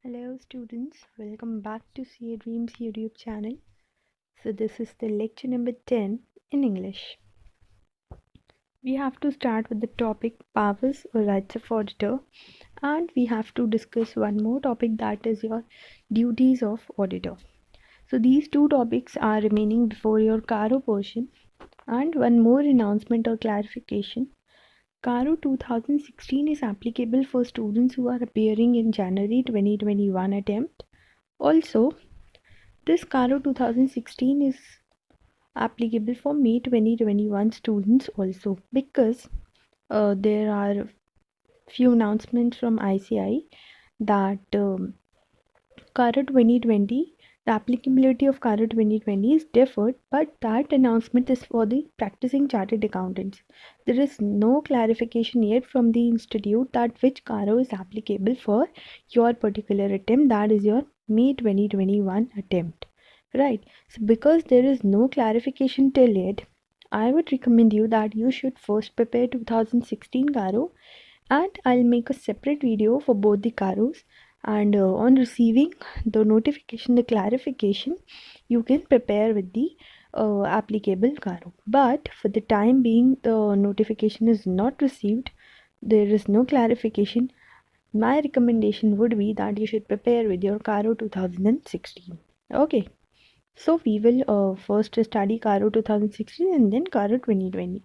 Hello students, welcome back to CA Dreams YouTube channel. So this is the lecture number 10 in English. We have to start with the topic powers or rights of auditor, and we have to discuss one more topic, that is your duties of auditor. So these two topics are remaining before your Caro portion, and one more announcement or clarification. Caro 2016 is applicable for students who are appearing in January 2021 attempt. Also, this Caro 2016 is applicable for May 2021 students also, because there are few announcements from ICI that Caro 2020, the applicability of Caro 2020 is deferred, but that announcement is for the practicing chartered accountants. There is no clarification yet from the institute that which Caro is applicable for your particular attempt, that is your May 2021 attempt. Right. So because there is no clarification till yet, I would recommend you that you should first prepare 2016 Caro, and I'll make a separate video for both the Caros, and on receiving the notification, the clarification, you can prepare with the applicable Caro. But for the time being, the notification is not received, there is no clarification. My recommendation would be that you should prepare with your Caro 2016. Okay. So we will first study Caro 2016 and then Caro 2020.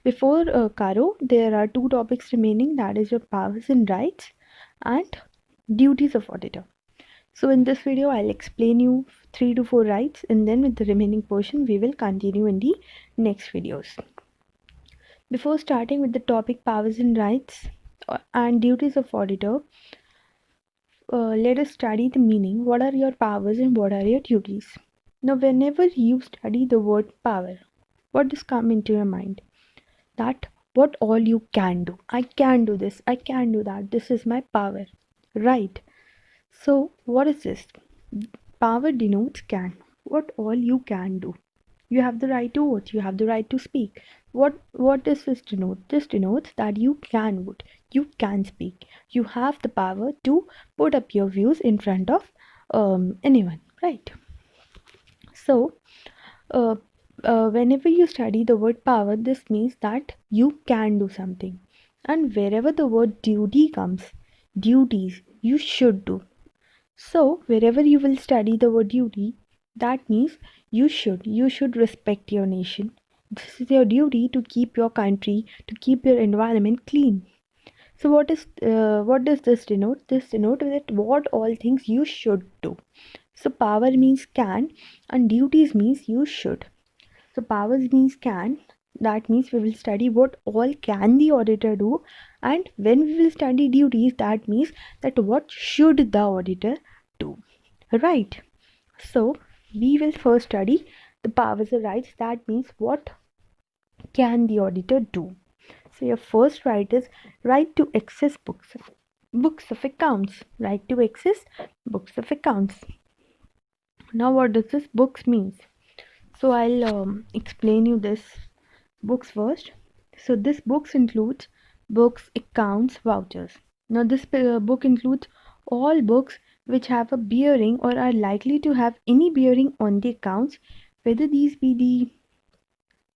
Before Caro, there are two topics remaining, that is your powers and rights and duties of auditor. So in this video, I'll explain you 3 to 4 rights, and then with the remaining portion, we will continue in the next videos. Before starting with the topic powers and rights and duties of auditor, let us study the meaning. What are your powers and what are your duties? Now, whenever you study the word power, what does come into your mind? That what all you can do. I can do this, I can do that, this is my power. Right. So, what is this? Power denotes can. What all you can do. You have the right to vote, you have the right to speak. What does this denote? This denotes that you can vote, you can speak, you have the power to put up your views in front of anyone, right? So whenever you study the word power, this means that you can do something. And wherever the word duty comes, duties, you should do. So wherever you will study the word duty, that means you should respect your nation. This is your duty to keep your country, to keep your environment clean. So what does this denote? This denotes that what all things you should do. So power means can and duties means you should. So powers means can. That means we will study what all can the auditor do, and when we will study duties, that means that what should the auditor do. Right. So we will first study the powers and rights. That means what can the auditor do. So your first right is right to access books of accounts. Right to access books of accounts. Now what does this books means? So I'll explain you this books first. So this books includes books, accounts, vouchers. Now this book includes all books which have a bearing or are likely to have any bearing on the accounts, whether these be the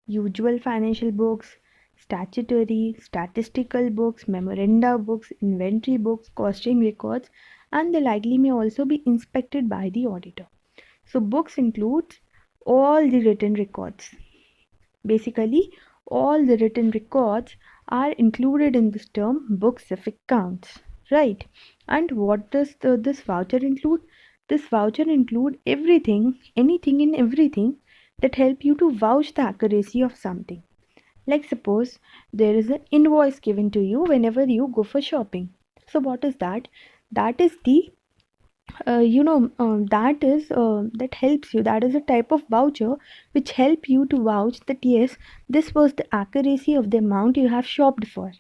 usual financial books, statutory, statistical books, memoranda books, inventory books, costing records, and the likely may also be inspected by the auditor. So books includes all the written records. Basically, all the written records are included in this term books of accounts, right? And what does this voucher include? This voucher include everything, anything and everything that help you to vouch the accuracy of something. Like suppose there is an invoice given to you whenever you go for shopping. So what is that? That is the that helps you, that is a type of voucher which help you to vouch that yes, this was the accuracy of the amount you have shopped for,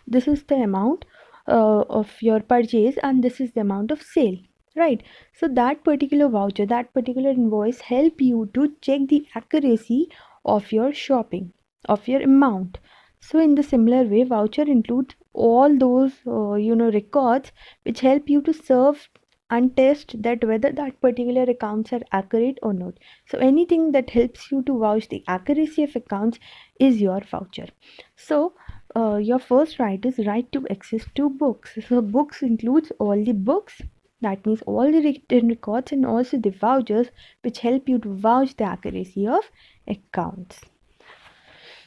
this is the amount of your purchase, and this is the amount of sale, right? So that particular voucher, that particular invoice help you to check the accuracy of your shopping, of your amount. So in the similar way, voucher includes all those records which help you to serve and test that whether that particular accounts are accurate or not. So anything that helps you to vouch the accuracy of accounts is your voucher. So your first right is right to access to books. So books includes all the books, that means all the written records, and also the vouchers which help you to vouch the accuracy of accounts.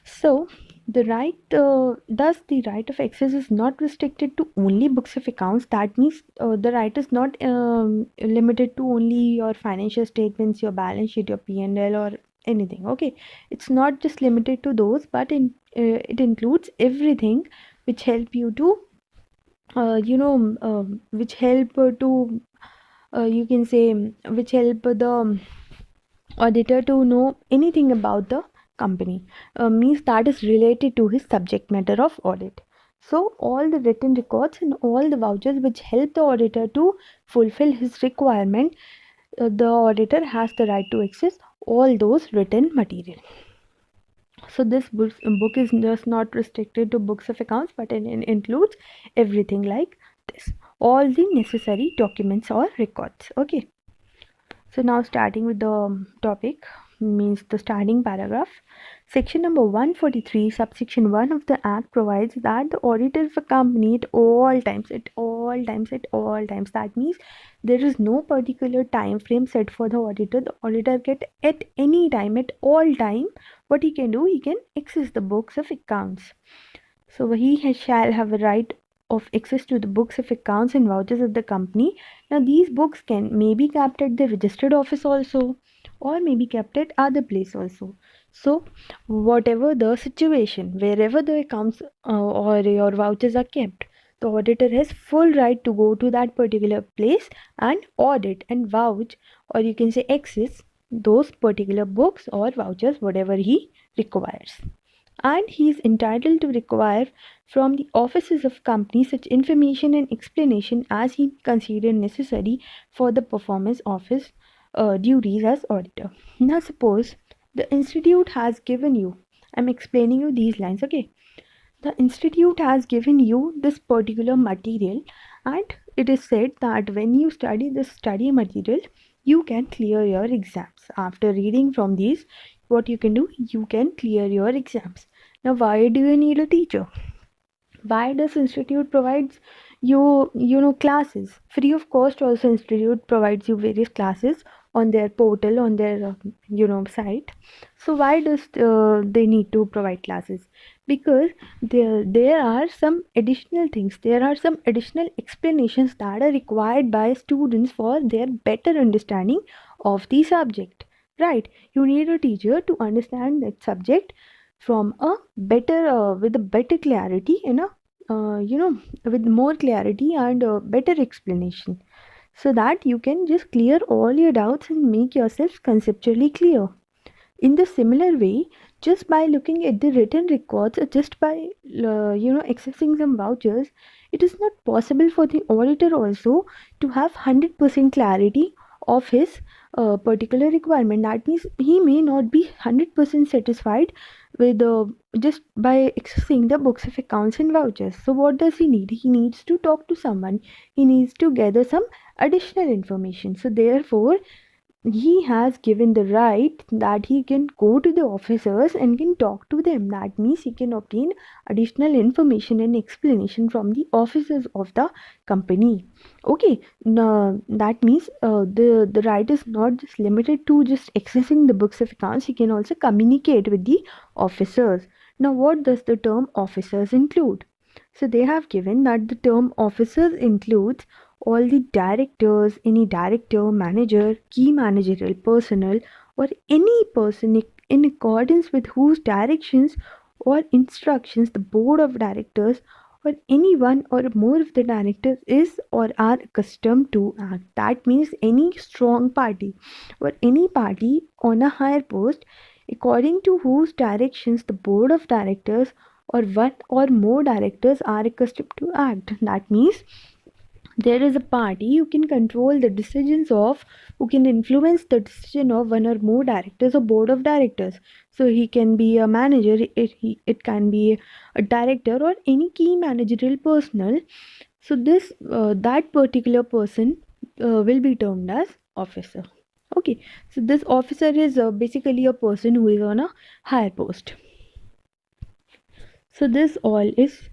So the thus the right of access is not restricted to only books of accounts. That means the right is not limited to only your financial statements, your balance sheet, your P&L, or anything. Okay, it's not just limited to those, but it includes everything which help you to which help to you can say which help the auditor to know anything about the company, means that is related to his subject matter of audit. So all the written records and all the vouchers which help the auditor to fulfill his requirement, the auditor has the right to access all those written material. So this book is just not restricted to books of accounts, but it includes everything like this, all the necessary documents or records. Okay, so now starting with the topic, means the starting paragraph. Section number 143 subsection 1 of the act provides that the auditor of a company at all times, that means there is no particular time frame set for the auditor. The auditor can at any time, at all time, what he can do, he can access the books of accounts. So he shall have a right of access to the books of accounts and vouchers of the company. Now these books may be kept at the registered office also, or may be kept at other place also. So whatever the situation, wherever the accounts or your vouchers are kept, the auditor has full right to go to that particular place and audit and vouch, or you can say access those particular books or vouchers, whatever he requires. And he is entitled to require from the offices of companies such information and explanation as he considered necessary for the performance of his duties as auditor. Now suppose the institute has given you, I'm explaining you these lines, okay? The institute has given you this particular material, and it is said that when you study this study material, you can clear your exams. After reading from these, what you can do, you can clear your exams. Now why do you need a teacher? Why does institute provides you classes free of cost? Also institute provides you various classes on their portal, on their site. So why does they need to provide classes? Because there are some additional things, there are some additional explanations that are required by students for their better understanding of the subject, right? You need a teacher to understand that subject from a better with a better clarity, with more clarity and better explanation, so that you can just clear all your doubts and make yourself conceptually clear. In the similar way, just by looking at the written records or just by accessing some vouchers, it is not possible for the auditor also to have 100% clarity of his particular requirement. That means he may not be 100% satisfied with just by accessing the books of accounts and vouchers. So what does he need? He needs to talk to someone, he needs to gather some additional information. So therefore he has given the right that he can go to the officers and can talk to them. That means he can obtain additional information and explanation from the officers of the company. Okay, now that means the right is not just limited to just accessing the books of accounts. He can also communicate with the officers. Now what does the term officers include? So they have given that the term officers includes all the directors, any director, manager, key managerial personnel, or any person in accordance with whose directions or instructions the board of directors or any one or more of the directors is or are accustomed to act. That means any strong party or any party on a higher post according to whose directions the board of directors or one or more directors are accustomed to act. That means there is a party who can control the decisions of, who can influence the decision of one or more directors or board of directors. So he can be a manager, it can be a director or any key managerial personnel. So this that particular person will be termed as officer. Okay, so this officer is basically a person who is on a higher post. So this all is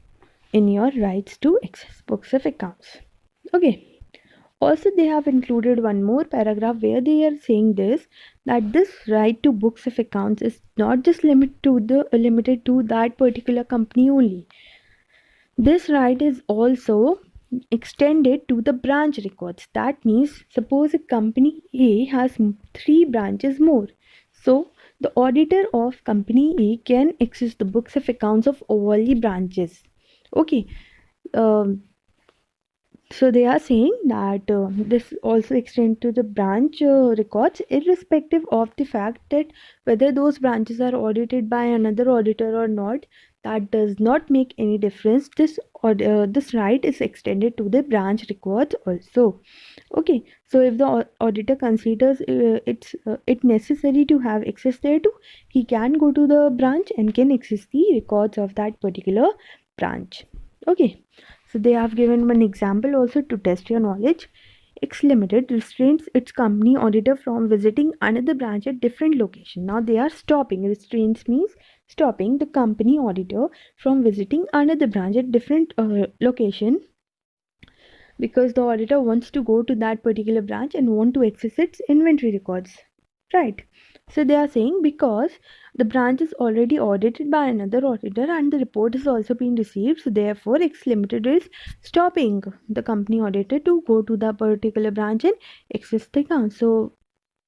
in your rights to access books of accounts. Okay. Also, they have included one more paragraph where they are saying this, that this right to books of accounts is not just limited to that particular company only. This right is also extended to the branch records. That means, suppose a company A has 3 branches more. So, the auditor of company A can access the books of accounts of all the branches. Okay. Um, so they are saying that this also extends to the branch records, irrespective of the fact that whether those branches are audited by another auditor or not. That does not make any difference. This right is extended to the branch records also. Okay, so if the auditor considers it necessary to have access there too, he can go to the branch and can access the records of that particular branch. Okay. So they have given one example also to test your knowledge. X Limited restrains its company auditor from visiting another branch at different location. Now they are stopping. Restraints means stopping the company auditor from visiting another branch at different location, because the auditor wants to go to that particular branch and want to access its inventory records. Right. So they are saying because the branch is already audited by another auditor and the report has also been received, so therefore X Limited is stopping the company auditor to go to the particular branch and access the account. So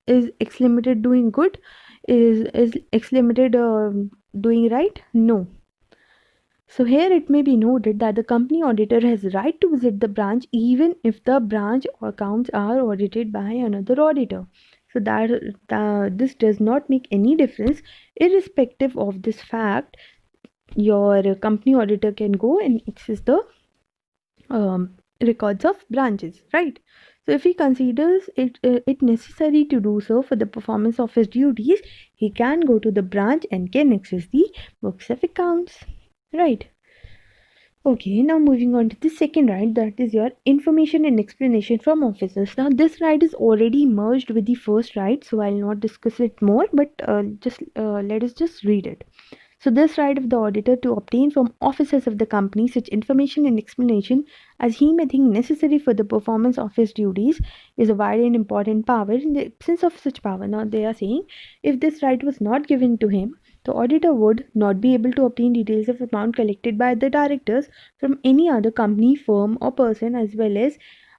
is X Limited doing good? Is X Limited doing right? No. So here it may be noted that the company auditor has right to visit the branch even if the branch accounts are audited by another auditor. So that this does not make any difference. Irrespective of this fact, your company auditor can go and access the records of branches, right? So if he considers it necessary to do so for the performance of his duties, he can go to the branch and can access the books of accounts, right? Okay, now moving on to the second right, that is your information and explanation from officers. Now, this right is already merged with the first right, so I'll not discuss it more, but just let us just read it. So, this right of the auditor to obtain from officers of the company such information and explanation as he may think necessary for the performance of his duties is a wide and important power. In the absence of such power, now they are saying if this right was not given to him, the auditor would not be able to obtain details of amount collected by the directors from any other company, firm, or person, as well as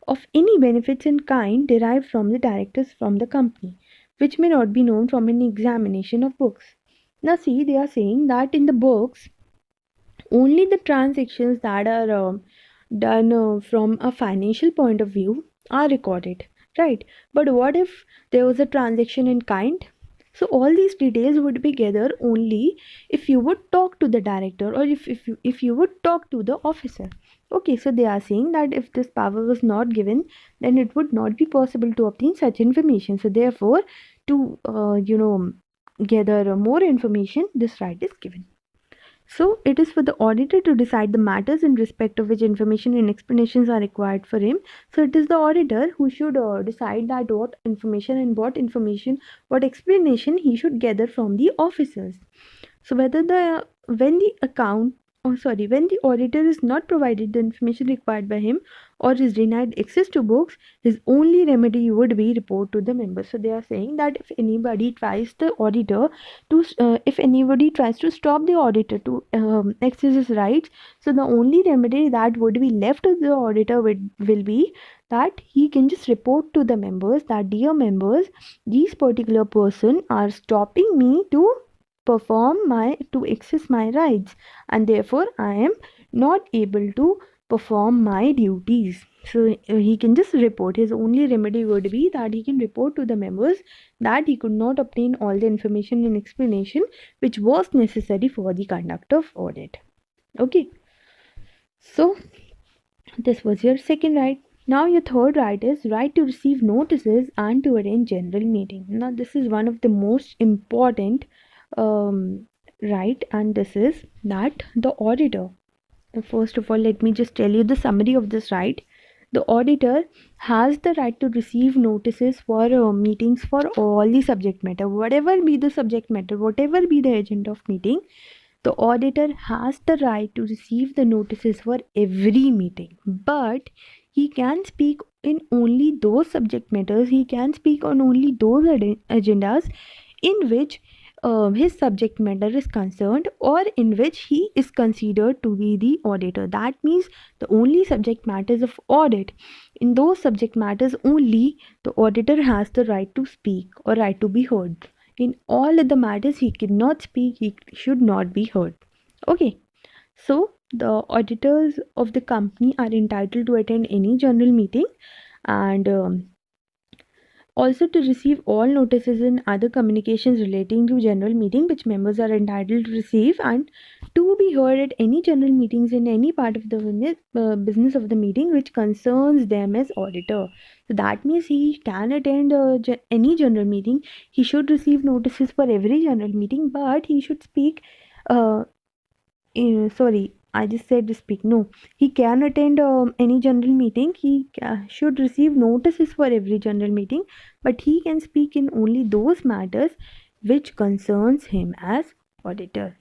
of any benefits in kind derived from the directors from the company, which may not be known from an examination of books. Now, see, they are saying that in the books, only the transactions that are done from a financial point of view are recorded, right? But what if there was a transaction in kind? So all these details would be gathered only if you would talk to the director, or if you would talk to the officer. Okay, so they are saying that if this power was not given, then it would not be possible to obtain such information. So therefore, to gather more information, this right is given. So it is for the auditor to decide the matters in respect of which information and explanations are required for him. So it is the auditor who should decide that what explanation he should gather from the officers. So when the auditor is not provided the information required by him or is denied access to books, his only remedy would be report to the members. So they are saying that if anybody tries to stop the auditor to access his rights, so the only remedy that would be left of the auditor will be that he can just report to the members that, dear members, these particular person are stopping me to access my rights, and therefore I am not able to perform my duties. So he can just report. His only remedy would be that he can report to the members that he could not obtain all the information and explanation which was necessary for the conduct of audit. Okay, so this was your second right. Now your third right is right to receive notices and to arrange general meeting. Now this is one of the most important right, and this is that the auditor. First of all, let me just tell you the summary of this right. the auditor has the right to receive notices for meetings for all the subject matter, whatever be the subject matter, whatever be the agenda of meeting. The auditor has the right to receive the notices for every meeting, but he can speak in only those subject matters, he can speak on only those agendas in which his subject matter is concerned, or in which he is considered to be the auditor. That means the only subject matters of audit, in those subject matters only the auditor has the right to speak or right to be heard. In all other matters he cannot speak, he should not be heard. Okay, so the auditors of the company are entitled to attend any general meeting, and also to receive all notices and other communications relating to general meeting which members are entitled to receive, and to be heard at any general meetings in any part of the business of the meeting which concerns them as auditor. So that means he can attend any general meeting, he should receive notices for every general meeting, but he should speak uh, sorry, I just said to speak. No, he can attend any general meeting. He should receive notices for every general meeting, but he can speak in only those matters which concerns him as auditor.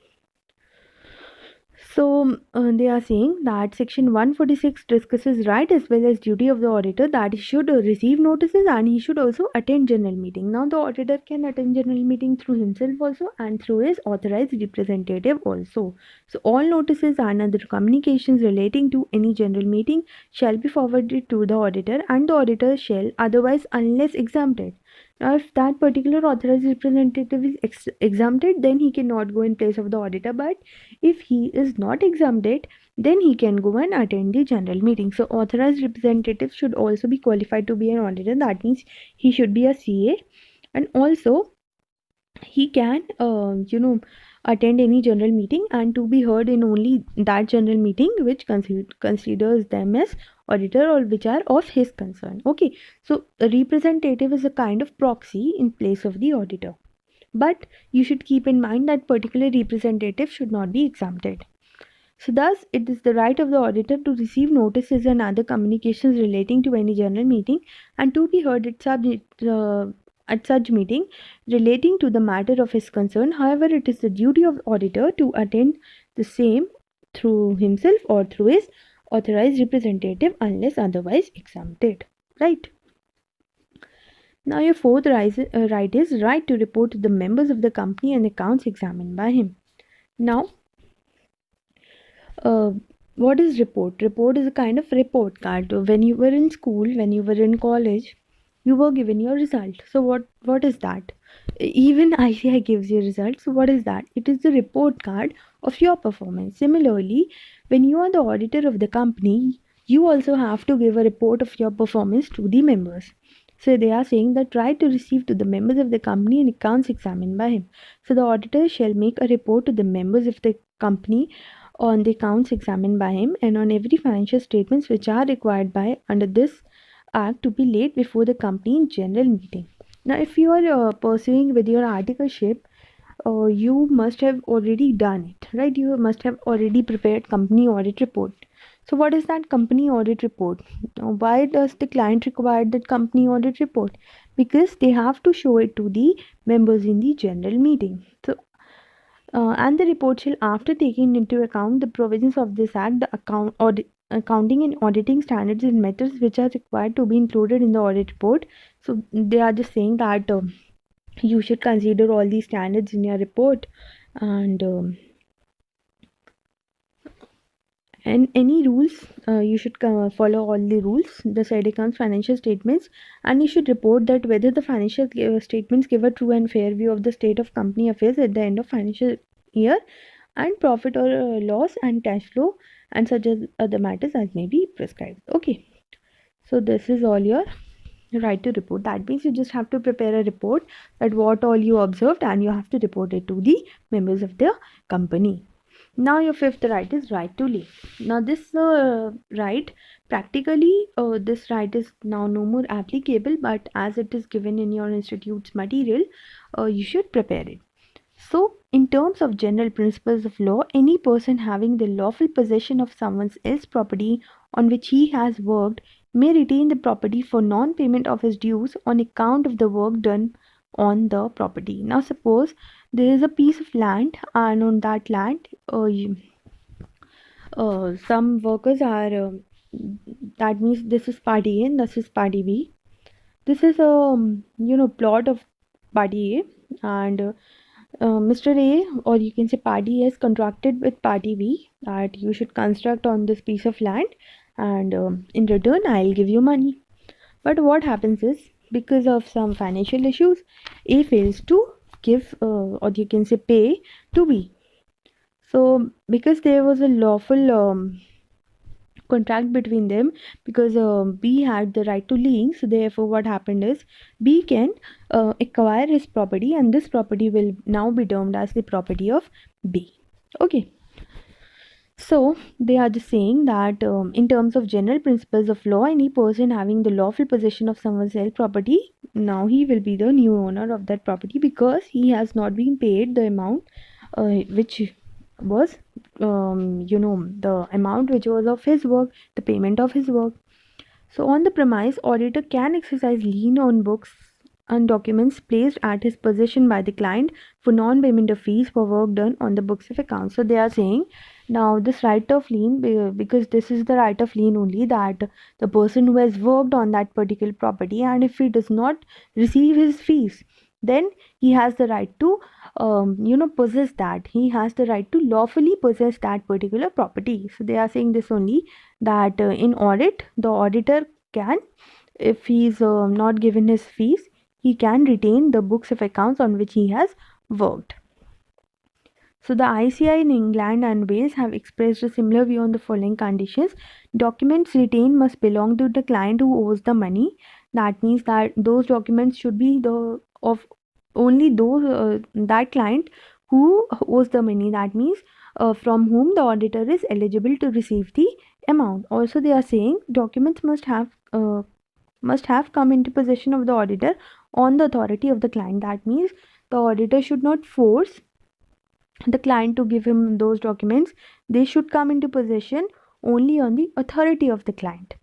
So they are saying that section 146 discusses right as well as duty of the auditor, that he should receive notices and he should also attend general meeting. Now the auditor can attend general meeting through himself also and through his authorized representative also. So all notices and other communications relating to any general meeting shall be forwarded to the auditor, and the auditor shall otherwise, unless exempted. Now, if that particular authorized representative is exempted, then he cannot go in place of the auditor. But if he is not exempted, then he can go and attend the general meeting. So authorized representative should also be qualified to be an auditor. That means he should be a CA, and also he can attend any general meeting and to be heard in only that general meeting which considers them as auditor or which are of his concern. Okay, so a representative is a kind of proxy in place of the auditor, but you should keep in mind that particular representative should not be exempted. So thus it is the right of the auditor to receive notices and other communications relating to any general meeting and to be heard at such meeting relating to the matter of his concern. However, it is the duty of auditor to attend the same through himself or through his authorized representative unless otherwise exempted. Right? Now your fourth right is right to report to the members of the company and accounts examined by him. Now, what is report? Report is a kind of report card. When you were in school, when you were in college, you were given your result. So what is that? Even ICI gives you results. So what is that? It is the report card of your performance. Similarly, when you are the auditor of the company, you also have to give a report of your performance to the members. So they are saying that right to receive to the members of the company and accounts examined by him. So the auditor shall make a report to the members of the company on the accounts examined by him and on every financial statements which are required by under this act to be laid before the company in general meeting. Now, if you are pursuing with your articleship, you must have already done it, right? You must have already prepared company audit report. So what is that company audit report? Now, why does the client require that company audit report? Because they have to show it to the members in the general meeting. So and the report shall, after taking into account the provisions of this act, the accounting and auditing standards and methods which are required to be included in the audit report. So they are just saying that you should consider all these standards in your report, and any rules, you should follow all the rules, the said accounts, financial statements, and you should report that whether the financial statements give a true and fair view of the state of company affairs at the end of financial year, and profit or loss and cash flow and such as other matters as may be prescribed. Okay, so this is all your right to report. That means you just have to prepare a report that what all you observed and you have to report it to the members of the company. Now your fifth right is right to leave. Now this right, practically this right is now no more applicable, but as it is given in your institute's material, you should prepare it. So, in terms of general principles of law, any person having the lawful possession of someone else's property on which he has worked may retain the property for non-payment of his dues on account of the work done on the property. Now suppose there is a piece of land, and on that land some workers are that means this is party A and this is party B. This is a plot of party A, and Mr. A, or you can say party A, has contracted with party B that you should construct on this piece of land, and in return I'll give you money. But what happens is, because of some financial issues, A fails to give or you can say pay to B. So because there was a lawful contract between them, because B had the right to lien, so therefore what happened is B can acquire his property, and this property will now be termed as the property of B. Okay. So they are just saying that in terms of general principles of law, any person having the lawful possession of someone else's property, now he will be the new owner of that property because he has not been paid the amount which was the amount which was of his work, the payment of his work. So on the premise, auditor can exercise lien on books and documents placed at his possession by the client for non-payment of fees for work done on the books of accounts. So they are saying now this right of lien, because this is the right of lien only, that the person who has worked on that particular property, and if he does not receive his fees, then he has the right to possess that. He has the right to lawfully possess that particular property. So they are saying this only, that in audit, the auditor can, if he is not given his fees, he can retain the books of accounts on which he has worked. So the ICI in England and Wales have expressed a similar view on the following conditions. Documents retained must belong to the client who owes the money. That means that those documents should be the of only those that client who owes the money. That means from whom the auditor is eligible to receive the amount. Also, they are saying documents must have come into possession of the auditor on the authority of the client. That means the auditor should not force the client to give him those documents. They should come into possession only on the authority of the client.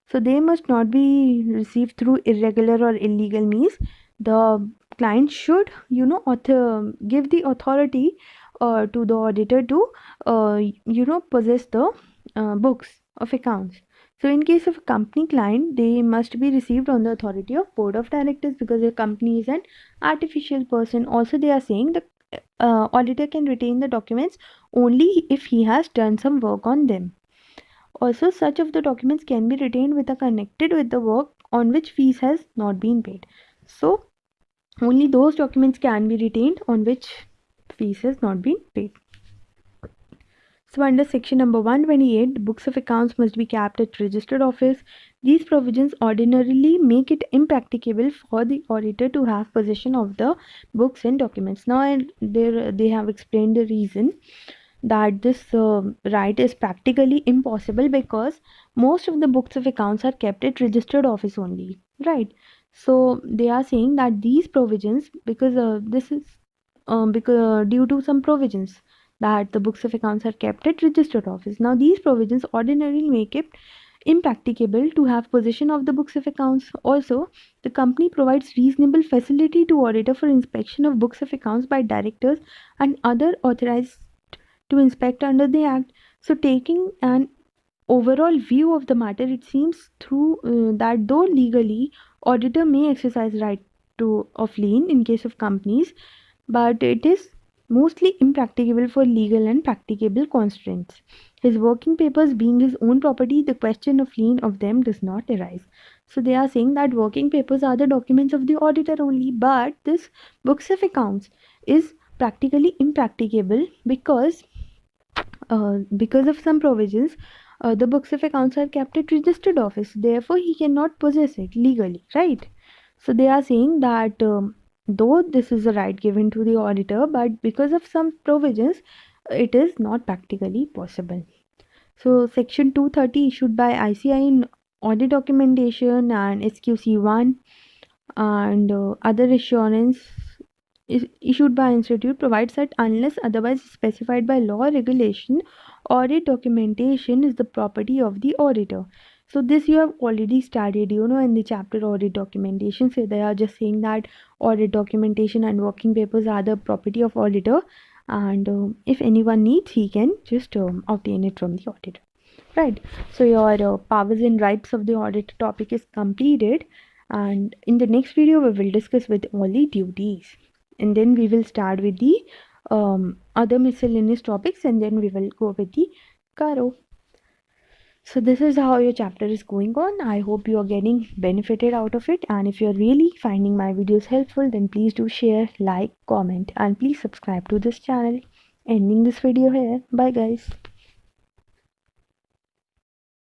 So they must not be received through irregular or illegal means. The client should give the authority to the auditor to possess the books of accounts. So in case of a company client, they must be received on the authority of board of directors, because the company is an artificial person. Also they are saying the auditor can retain the documents only if he has done some work on them. Also, such of the documents can be retained with connected with the work on which fees has not been paid. So only those documents can be retained on which fees has not been paid. So under section number 128, the books of accounts must be kept at registered office. These provisions ordinarily make it impracticable for the auditor to have possession of the books and documents. Now they have explained the reason that this right is practically impossible, because most of the books of accounts are kept at registered office only, right? So they are saying that these provisions, because this is because due to some provisions that the books of accounts are kept at registered office. Now these provisions ordinarily make it impracticable to have possession of the books of accounts. Also, the company provides reasonable facility to auditor for inspection of books of accounts by directors and other authorized to inspect under the act. So taking an overall view of the matter, it seems through that though legally auditor may exercise right to of lien in case of companies, but it is mostly impracticable for legal and practicable constraints. His working papers being his own property, the question of lien of them does not arise. So they are saying that working papers are the documents of the auditor only, but this books of accounts is practically impracticable because of some provisions. The books of accounts are kept at registered office, therefore he cannot possess it legally, right? So they are saying that though this is a right given to the auditor, but because of some provisions, it is not practically possible. So section 230 issued by ICI in audit documentation and SQC1 and other assurance is issued by institute provides that unless otherwise specified by law or regulation, audit documentation is the property of the auditor. So this you have already studied, in the chapter audit documentation. So they are just saying that audit documentation and working papers are the property of auditor, and if anyone needs, he can just obtain it from the auditor. Right. So your powers and rights of the auditor topic is completed, and in the next video we will discuss with all the duties, and then we will start with the other miscellaneous topics, and then we will go with the Karo. So this is how your chapter is going on. I hope you are getting benefited out of it, and if you're really finding my videos helpful, then please do share, like, comment, and please subscribe to this channel. Ending this video here. Bye guys.